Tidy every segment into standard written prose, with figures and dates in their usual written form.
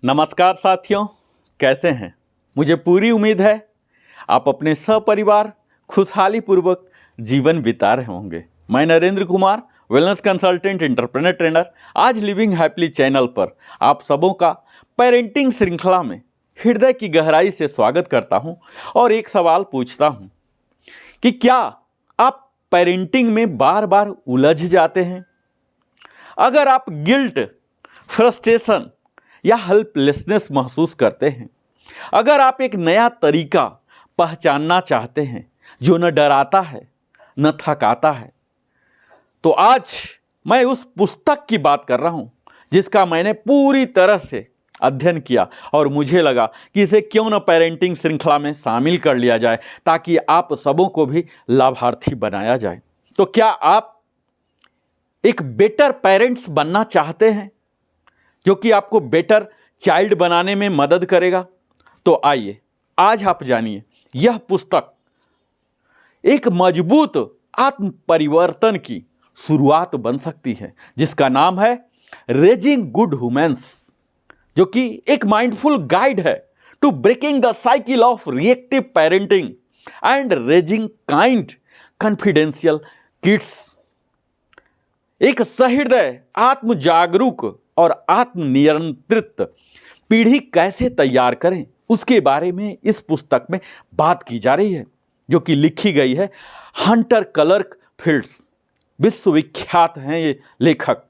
नमस्कार साथियों, कैसे हैं। मुझे पूरी उम्मीद है आप अपने सपरिवार खुशहाली पूर्वक जीवन बिता रहे होंगे। मैं Narendra Kumar, wellness consultant, entrepreneur trainer, आज लिविंग हैप्पीली चैनल पर आप सबों का पेरेंटिंग श्रृंखला में हृदय की गहराई से स्वागत करता हूं और एक सवाल पूछता हूं कि क्या आप पेरेंटिंग में बार बार उलझ जाते हैं? अगर आप गिल्ट, फ्रस्ट्रेशन या हेल्पलेसनेस महसूस करते हैं, अगर आप एक नया तरीका पहचानना चाहते हैं जो न डराता है न थकाता है, तो आज मैं उस पुस्तक की बात कर रहा हूं जिसका मैंने पूरी तरह से अध्ययन किया और मुझे लगा कि इसे क्यों न पेरेंटिंग श्रृंखला में शामिल कर लिया जाए ताकि आप सबों को भी लाभार्थी बनाया जाए। तो क्या आप एक बेटर पेरेंट्स बनना चाहते हैं जो कि आपको बेटर चाइल्ड बनाने में मदद करेगा? तो आइए आज आप जानिए, यह पुस्तक एक मजबूत आत्म परिवर्तन की शुरुआत बन सकती है जिसका नाम है रेजिंग गुड ह्यूमंस, जो कि एक माइंडफुल गाइड है to breaking the cycle of reactive parenting and raising kind confidential kids. एक सहृदय, आत्म जागरूक और आत्मनियंत्रित पीढ़ी कैसे तैयार करें, उसके बारे में इस पुस्तक में बात की जा रही है, जो कि लिखी गई है हंटर क्लर्क फील्ड्स। विश्वविख्यात हैं ये लेखक,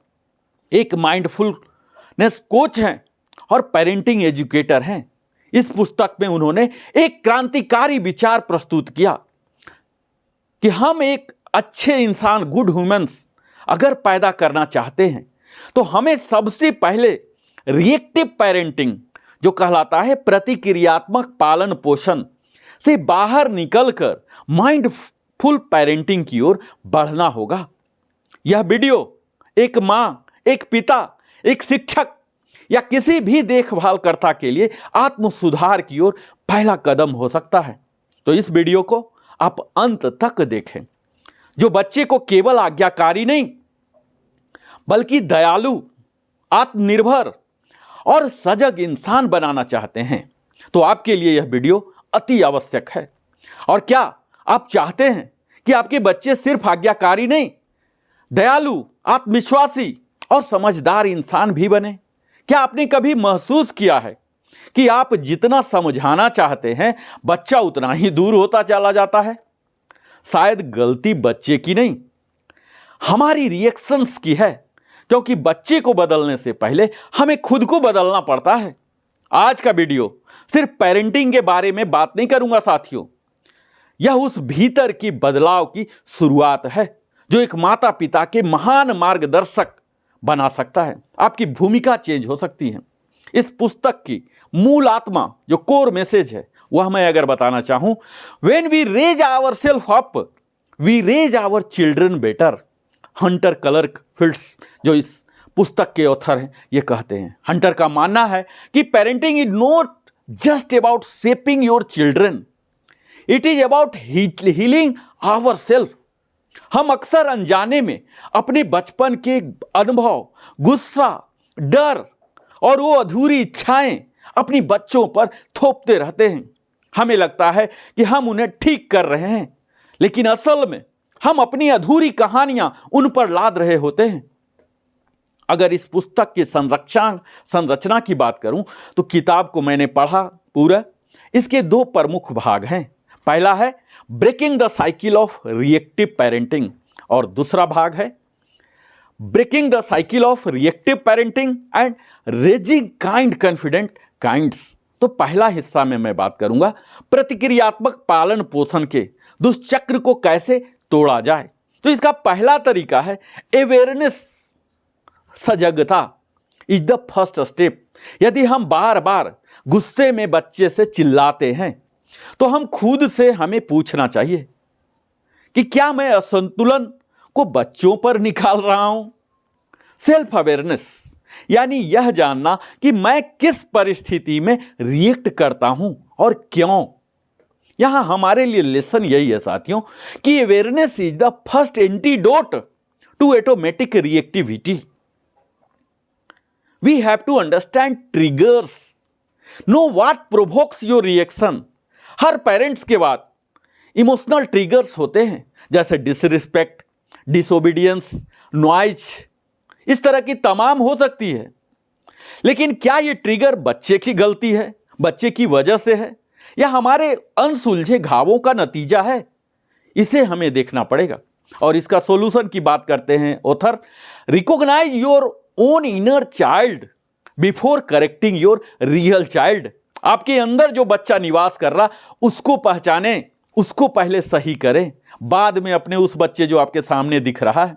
एक माइंडफुलनेस कोच हैं और पेरेंटिंग एजुकेटर हैं। इस पुस्तक में उन्होंने एक क्रांतिकारी विचार प्रस्तुत किया कि हम एक अच्छे इंसान, गुड ह्यूमंस अगर पैदा करना चाहते हैं तो हमें सबसे पहले रिएक्टिव पेरेंटिंग, जो कहलाता है प्रतिक्रियात्मक पालन पोषण, से बाहर निकलकर माइंडफुल पेरेंटिंग की ओर बढ़ना होगा। यह वीडियो एक माँ, एक पिता, एक शिक्षक या किसी भी देखभालकर्ता के लिए आत्म सुधार की ओर पहला कदम हो सकता है। तो इस वीडियो को आप अंत तक देखें, जो बच्चे को केवल आज्ञाकारी नहीं बल्कि दयालु, आत्मनिर्भर और सजग इंसान बनाना चाहते हैं। तो आपके लिए यह वीडियो अति आवश्यक है। और क्या आप चाहते हैं कि आपके बच्चे सिर्फ आज्ञाकारी नहीं, दयालु, आत्मविश्वासी और समझदार इंसान भी बने? क्या आपने कभी महसूस किया है कि आप जितना समझाना चाहते हैं बच्चा उतना ही दूर होता चला जाता है? शायद गलती बच्चे की नहीं, हमारी रिएक्शंस की है, क्योंकि बच्चे को बदलने से पहले हमें खुद को बदलना पड़ता है। आज का वीडियो सिर्फ पेरेंटिंग के बारे में बात नहीं करूंगा साथियों, यह उस भीतर की बदलाव की शुरुआत है जो एक माता पिता के महान मार्गदर्शक बना सकता है। आपकी भूमिका चेंज हो सकती है। इस पुस्तक की मूल आत्मा, जो कोर मैसेज है, वह मैं अगर बताना चाहूं, when we raise ourselves up we raise our children better. Hunter Clark Fields, जो इस पुस्तक के ऑथर हैं, ये कहते हैं। हंटर का मानना है कि parenting is not just about shaping your children, it is about healing ourselves. हम अक्सर अनजाने में अपने बचपन के अनुभव, गुस्सा, डर और वो अधूरी इच्छाएं अपनी बच्चों पर थोपते रहते हैं। हमें लगता है कि हम उन्हें ठीक कर रहे हैं, लेकिन असल में हम अपनी अधूरी कहानियां उन पर लाद रहे होते हैं। अगर इस पुस्तक की संरचना की बात करूं तो किताब को मैंने पढ़ा पूरा। इसके दो प्रमुख भाग हैं। पहला है breaking the cycle of reactive parenting और दूसरा भाग है breaking the cycle of reactive parenting and raising kind confident kinds. तो पहला हिस्सा में मैं बात करूंगा प्रतिक्रियात्मक पालन पोषण के दुष्चक्र को कैसे तोड़ा जाए। तो इसका पहला तरीका है अवेयरनेस। सजगता इज द फर्स्ट स्टेप। यदि हम बार बार गुस्से में बच्चे से चिल्लाते हैं तो हम खुद से हमें पूछना चाहिए कि क्या मैं असंतुलन को बच्चों पर निकाल रहा हूं? सेल्फ अवेयरनेस यानी यह जानना कि मैं किस परिस्थिति में रिएक्ट करता हूं और क्यों। यहां हमारे लिए लेसन यही है साथियों कि awareness is the first antidote to automatic reactivity. We have to understand triggers, know what provokes your reaction. हर पेरेंट्स के बाद इमोशनल ट्रिगर्स होते हैं, जैसे डिसरिस्पेक्ट, डिसोबीडियंस, नॉइज, इस तरह की तमाम हो सकती है। लेकिन क्या ये ट्रिगर बच्चे की गलती है, बच्चे की वजह से है, या हमारे अनसुलझे घावों का नतीजा है? इसे हमें देखना पड़ेगा। और इसका सॉल्यूशन की बात करते हैं author. Recognize your own inner child before correcting your real child. आपके अंदर जो बच्चा निवास कर रहा उसको पहचाने, उसको पहले सही करें, बाद में अपने उस बच्चे जो आपके सामने दिख रहा है।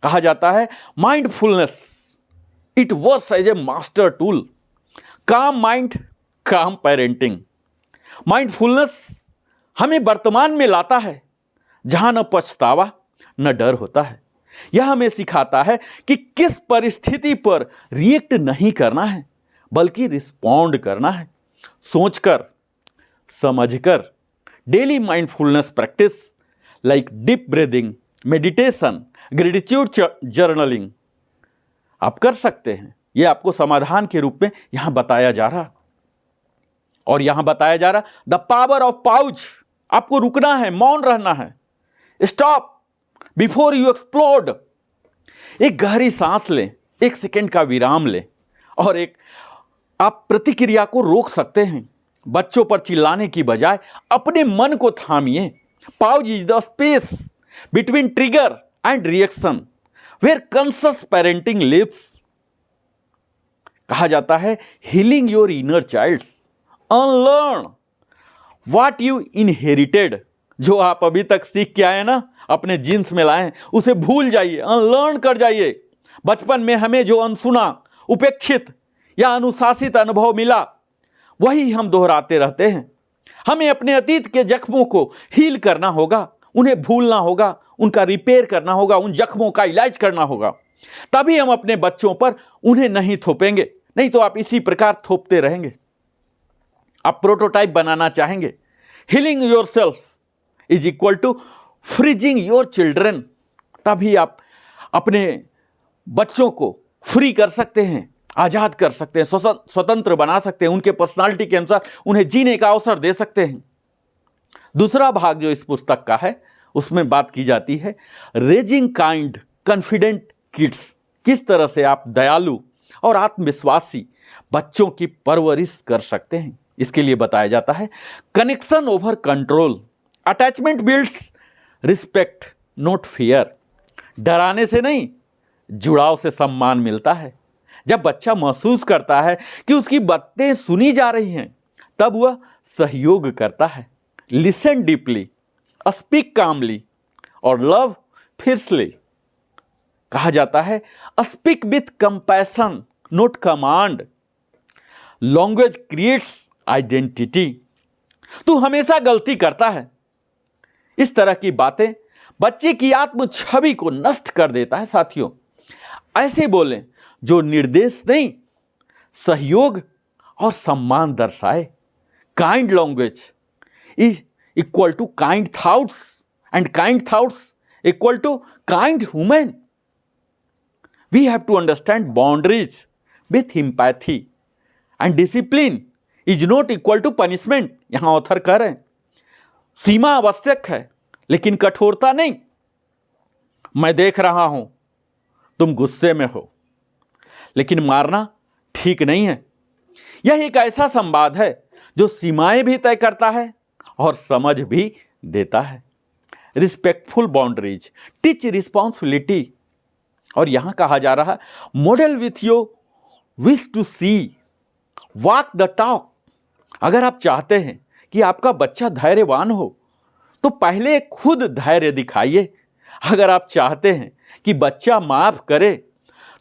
कहा जाता है mindfulness it works as a master tool, calm mind calm parenting. Mindfulness हमें वर्तमान में लाता है, जहां न पछतावा न डर होता है। यह हमें सिखाता है कि किस परिस्थिति पर रिएक्ट नहीं करना है, बल्कि रिस्पॉन्ड करना है, सोचकर समझकर। Daily mindfulness practice like deep breathing, meditation, gratitude journaling आप कर सकते हैं। यह आपको समाधान के रूप में यहां बताया जा रहा। और यहां बताया जा रहा द पावर ऑफ पाउच। आपको रुकना है, मौन रहना है। Stop before you explode. एक गहरी सांस लें, एक सेकेंड का विराम लें, और एक आप प्रतिक्रिया को रोक सकते हैं। बच्चों पर चिल्लाने की बजाय अपने मन को थामिए। Pause is the space between trigger and reaction where conscious parenting lives. कहा जाता है healing your inner childs, unlearn what you inherited. जो आप अभी तक सीख के आए ना, अपने जीन्स में लाए, उसे भूल जाइए, अनलर्न कर जाइए। बचपन में हमें जो अनसुना, उपेक्षित या अनुशासित अनुभव मिला, वही हम दोहराते रहते हैं। हमें अपने अतीत के जख्मों को हील करना होगा, उन्हें भूलना होगा, उनका रिपेयर करना होगा, उन जख्मों का इलाज करना होगा। तभी हम अपने बच्चों पर उन्हें नहीं थोपेंगे, नहीं तो आप इसी प्रकार थोपते रहेंगे। आप प्रोटोटाइप बनाना चाहेंगे। Healing yourself is equal to freeing your children. तभी आप अपने बच्चों को फ्री कर सकते हैं, आजाद कर सकते हैं, स्वतंत्र बना सकते हैं, उनके पर्सनालिटी के अनुसार उन्हें जीने का अवसर दे सकते हैं। दूसरा भाग जो इस पुस्तक का है, उसमें बात की जाती है रेजिंग काइंड कॉन्फिडेंट किड्स। किस तरह से आप दयालु और आत्मविश्वासी बच्चों की परवरिश कर सकते हैं। इसके लिए बताया जाता है connection over control, attachment builds respect not fear. डराने से नहीं, जुड़ाव से सम्मान मिलता है। जब बच्चा महसूस करता है कि उसकी बातें सुनी जा रही हैं, तब वह सहयोग करता है। लिसन डीपली, स्पीक कामली और लव फियरसली। कहा जाता है speak with compassion not command. Language creates identity. तू हमेशा गलती करता है, इस तरह की बातें बच्चे की आत्म छवि को नष्ट कर देता है। साथियों, ऐसे बोलें जो निर्देश नहीं, सहयोग और सम्मान दर्शाए। Kind language is equal to kind thoughts and kind thoughts equal to kind human. We have to understand boundaries with empathy and discipline is not equal to punishment. यहां ऑथर कह रहे हैं सीमा आवश्यक है, लेकिन कठोरता नहीं। मैं देख रहा हूं तुम गुस्से में हो, लेकिन मारना ठीक नहीं है। यह एक ऐसा संवाद है जो सीमाएं भी तय करता है और समझ भी देता है। Respectful boundaries teach responsibility. और यहां कहा जा रहा है model with your wish to see, walk the talk. अगर आप चाहते हैं कि आपका बच्चा धैर्यवान हो, तो पहले खुद धैर्य दिखाइए। अगर आप चाहते हैं कि बच्चा माफ करे,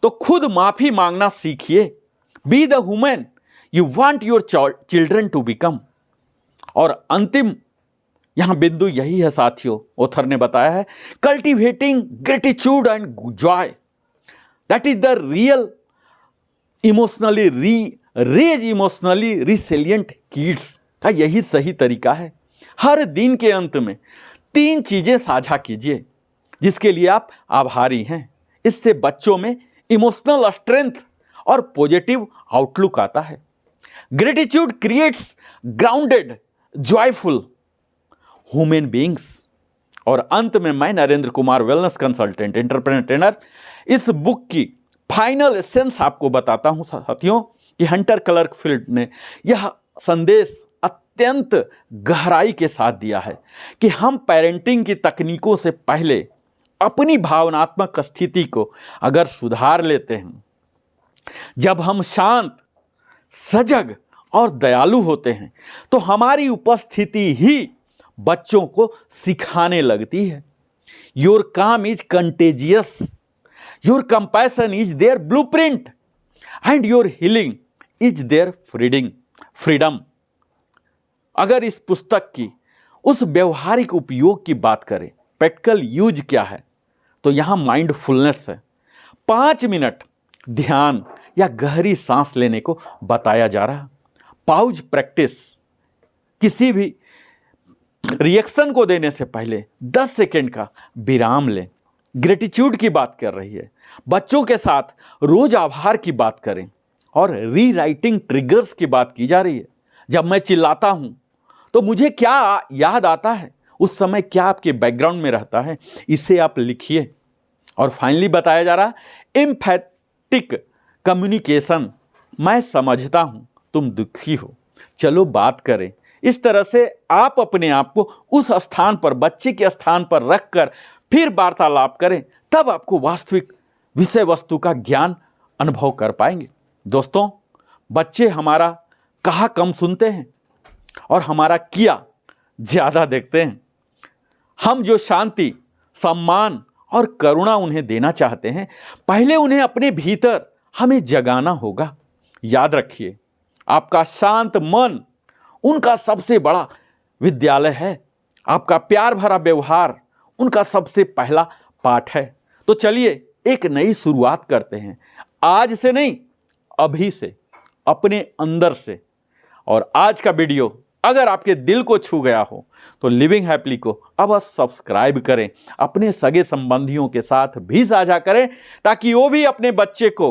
तो खुद माफी मांगना सीखिए। Be the human you want your children to become. और अंतिम यहां बिंदु यही है साथियों, ऑथर ने बताया है cultivating gratitude and joy that is the real emotionally raise emotionally resilient kids का यही सही तरीका है। हर दिन के अंत में 3 चीजें साझा कीजिए जिसके लिए आप आभारी हैं। इससे बच्चों में इमोशनल स्ट्रेंथ और पॉजिटिव आउटलुक आता है। Gratitude creates grounded joyful human beings. और अंत में मैं Narendra Kumar, wellness consultant, entrepreneur trainer, इस बुक की फाइनल एसेंस आपको बताता हूं साथियों कि हंटर क्लर्कफील्ड ने यह संदेश अत्यंत गहराई के साथ दिया है कि हम पेरेंटिंग की तकनीकों से पहले अपनी भावनात्मक स्थिति को अगर सुधार लेते हैं, जब हम शांत, सजग और दयालु होते हैं, तो हमारी उपस्थिति ही बच्चों को सिखाने लगती है। Your calm is contagious, your compassion is their blueprint and your healing is their freedom. अगर इस पुस्तक की उस व्यवहारिक उपयोग की बात करें, प्रैक्टिकल यूज क्या है, तो यहां माइंडफुलनेस है। 5 मिनट ध्यान या गहरी सांस लेने को बताया जा रहा। पाउज प्रैक्टिस, किसी भी रिएक्शन को देने से पहले 10 सेकेंड का विराम लें। ग्रेटिट्यूड की बात कर रही है। बच्चों के साथ रोज आभार की बात करें। और रीराइटिंग ट्रिगर्स की बात की जा रही है। जब मैं चिल्लाता हूं तो मुझे क्या याद आता है, उस समय क्या आपके बैकग्राउंड में रहता है, इसे आप लिखिए। और फाइनली बताया जा रहा एम्फैटिक कम्युनिकेशन, मैं समझता हूं तुम दुखी हो, चलो बात करें। इस तरह से आप अपने आप को उस स्थान पर, बच्चे के स्थान पर रखकर फिर वार्तालाप करें, तब आपको वास्तविक विषय वस्तु का ज्ञान अनुभव कर पाएंगे। दोस्तों, बच्चे हमारा कहा कम सुनते हैं और हमारा किया ज्यादा देखते हैं। हम जो शांति, सम्मान और करुणा उन्हें देना चाहते हैं, पहले उन्हें अपने भीतर हमें जगाना होगा। याद रखिए, आपका शांत मन उनका सबसे बड़ा विद्यालय है। आपका प्यार भरा व्यवहार उनका सबसे पहला पाठ है। तो चलिए एक नई शुरुआत करते हैं, आज से नहीं, अभी से, अपने अंदर से। और आज का वीडियो अगर आपके दिल को छू गया हो तो लिविंग हैप्पीली को अवश्य सब्सक्राइब करें, अपने सगे संबंधियों के साथ भी साझा करें, ताकि वो भी अपने बच्चे को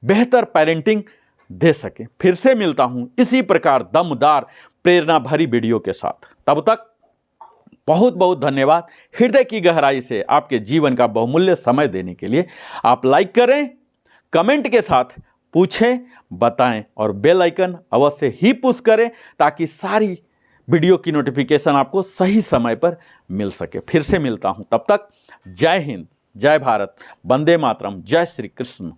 बेहतर पेरेंटिंग दे सके। फिर से मिलता हूं इसी प्रकार दमदार प्रेरणा भरी वीडियो के साथ। तब तक बहुत बहुत धन्यवाद। हृदय की गहराई से आपके जीवन का बहुमूल्य समय देने के लिए आप लाइक करें, कमेंट के साथ पूछें, बताएं और बेल आइकन अवश्य ही पुश करें, ताकि सारी वीडियो की नोटिफिकेशन आपको सही समय पर मिल सके। फिर से मिलता हूं, तब तक जय हिंद, जय भारत, वंदे मातरम, जय श्री कृष्ण।